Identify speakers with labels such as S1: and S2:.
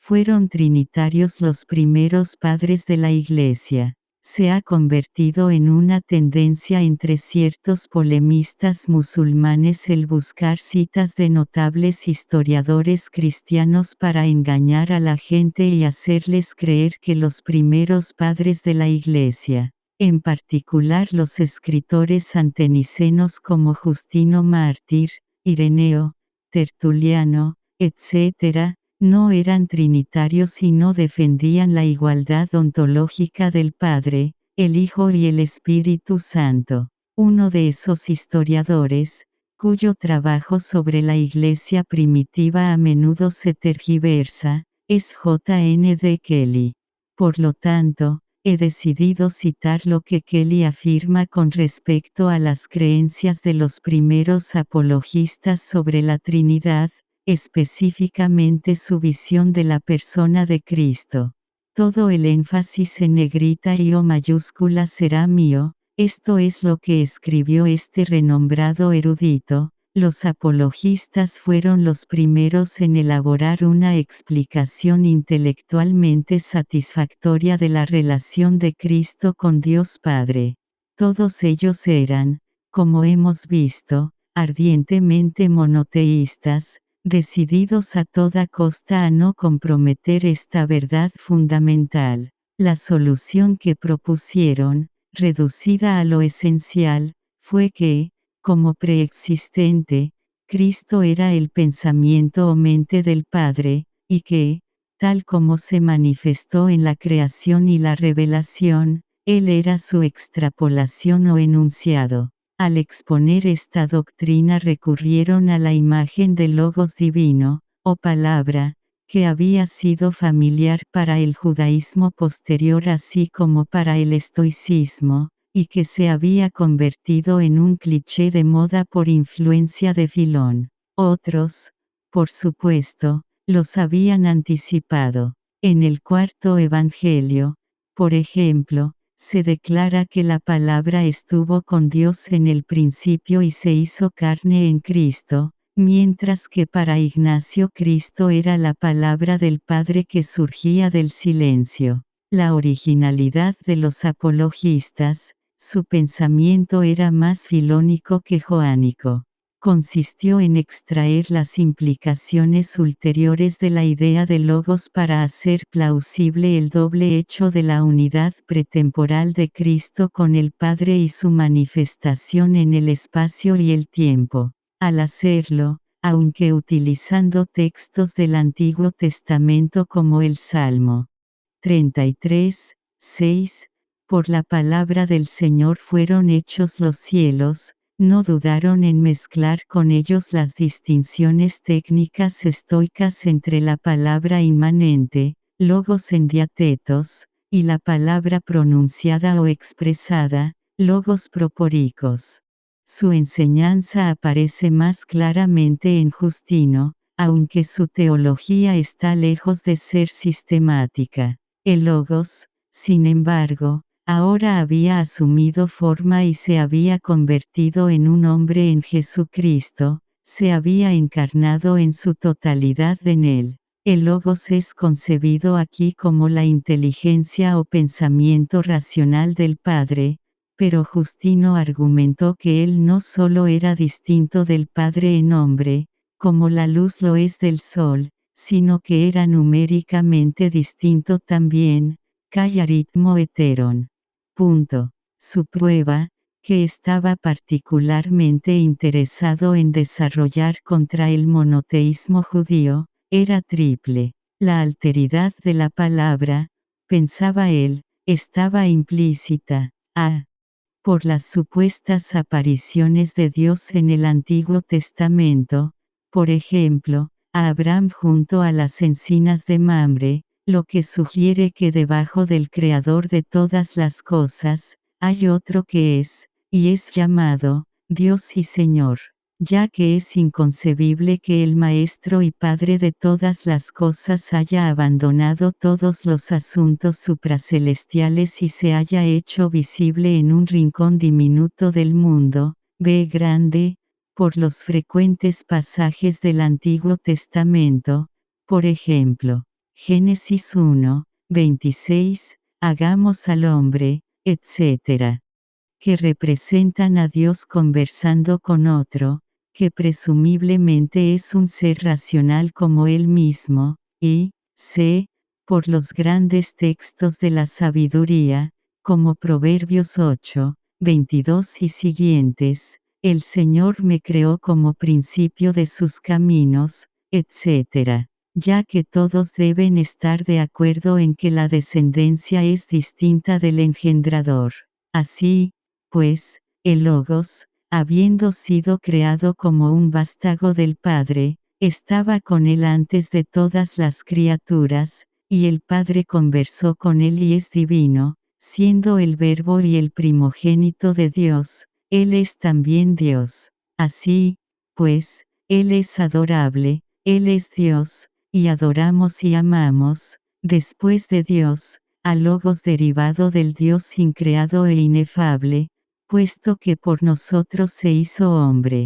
S1: Fueron trinitarios los primeros padres de la Iglesia. Se ha convertido en una tendencia entre ciertos polemistas musulmanes el buscar citas de notables historiadores cristianos para engañar a la gente y hacerles creer que los primeros padres de la Iglesia, en particular los escritores antenicenos como Justino Mártir, Ireneo, Tertuliano, etc., no eran trinitarios y no defendían la igualdad ontológica del Padre, el Hijo y el Espíritu Santo. Uno de esos historiadores, cuyo trabajo sobre la Iglesia primitiva a menudo se tergiversa, es J. N. D. Kelly. Por lo tanto, he decidido citar lo que Kelly afirma con respecto a las creencias de los primeros apologistas sobre la Trinidad, específicamente su visión de la persona de Cristo. Todo el énfasis en negrita y o mayúscula será mío, esto es lo que escribió este renombrado erudito. Los apologistas fueron los primeros en elaborar una explicación intelectualmente satisfactoria de la relación de Cristo con Dios Padre. Todos ellos eran, como hemos visto, ardientemente monoteístas, decididos a toda costa a no comprometer esta verdad fundamental. La solución que propusieron, reducida a lo esencial, fue que, como preexistente, Cristo era el pensamiento o mente del Padre, y que, tal como se manifestó en la creación y la revelación, Él era su extrapolación o enunciado. Al exponer esta doctrina recurrieron a la imagen del Logos divino, o palabra, que había sido familiar para el judaísmo posterior así como para el estoicismo, y que se había convertido en un cliché de moda por influencia de Filón. Otros, por supuesto, los habían anticipado. En el cuarto Evangelio, por ejemplo, se declara que la palabra estuvo con Dios en el principio y se hizo carne en Cristo, mientras que para Ignacio Cristo era la palabra del Padre que surgía del silencio. La originalidad de los apologistas, su pensamiento era más filónico que joánico. Consistió en extraer las implicaciones ulteriores de la idea de logos para hacer plausible el doble hecho de la unidad pretemporal de Cristo con el Padre y su manifestación en el espacio y el tiempo. Al hacerlo, aunque utilizando textos del Antiguo Testamento como el Salmo 33, 6, por la palabra del Señor fueron hechos los cielos, no dudaron en mezclar con ellos las distinciones técnicas estoicas entre la palabra inmanente, logos en diatetos, y la palabra pronunciada o expresada, logos proporicos. Su enseñanza aparece más claramente en Justino, aunque su teología está lejos de ser sistemática. El logos, sin embargo, ahora había asumido forma y se había convertido en un hombre en Jesucristo, se había encarnado en su totalidad en él. El logos es concebido aquí como la inteligencia o pensamiento racional del Padre, pero Justino argumentó que él no solo era distinto del Padre en hombre, como la luz lo es del sol, sino que era numéricamente distinto también, kai aritmo heteron. Su prueba, que estaba particularmente interesado en desarrollar contra el monoteísmo judío, era triple. La alteridad de la palabra, pensaba él, estaba implícita, por las supuestas apariciones de Dios en el Antiguo Testamento, por ejemplo, a Abraham junto a las encinas de Mamre, lo que sugiere que debajo del Creador de todas las cosas, hay otro que es, y es llamado, Dios y Señor, ya que es inconcebible que el Maestro y Padre de todas las cosas haya abandonado todos los asuntos supracelestiales y se haya hecho visible en un rincón diminuto del mundo, B grande, por los frecuentes pasajes del Antiguo Testamento, por ejemplo. Génesis 1, 26, hagamos al hombre, etc. Que representan a Dios conversando con otro, que presumiblemente es un ser racional como él mismo, y, c. por los grandes textos de la sabiduría, como Proverbios 8, 22 y siguientes, el Señor me creó como principio de sus caminos, etc. Ya que todos deben estar de acuerdo en que la descendencia es distinta del engendrador. Así, pues, el Logos, habiendo sido creado como un vástago del Padre, estaba con él antes de todas las criaturas, y el Padre conversó con él y es divino, siendo el Verbo y el primogénito de Dios, él es también Dios. Así, pues, él es adorable, él es Dios, y adoramos y amamos, después de Dios, al Logos derivado del Dios increado e inefable, puesto que por nosotros se hizo hombre.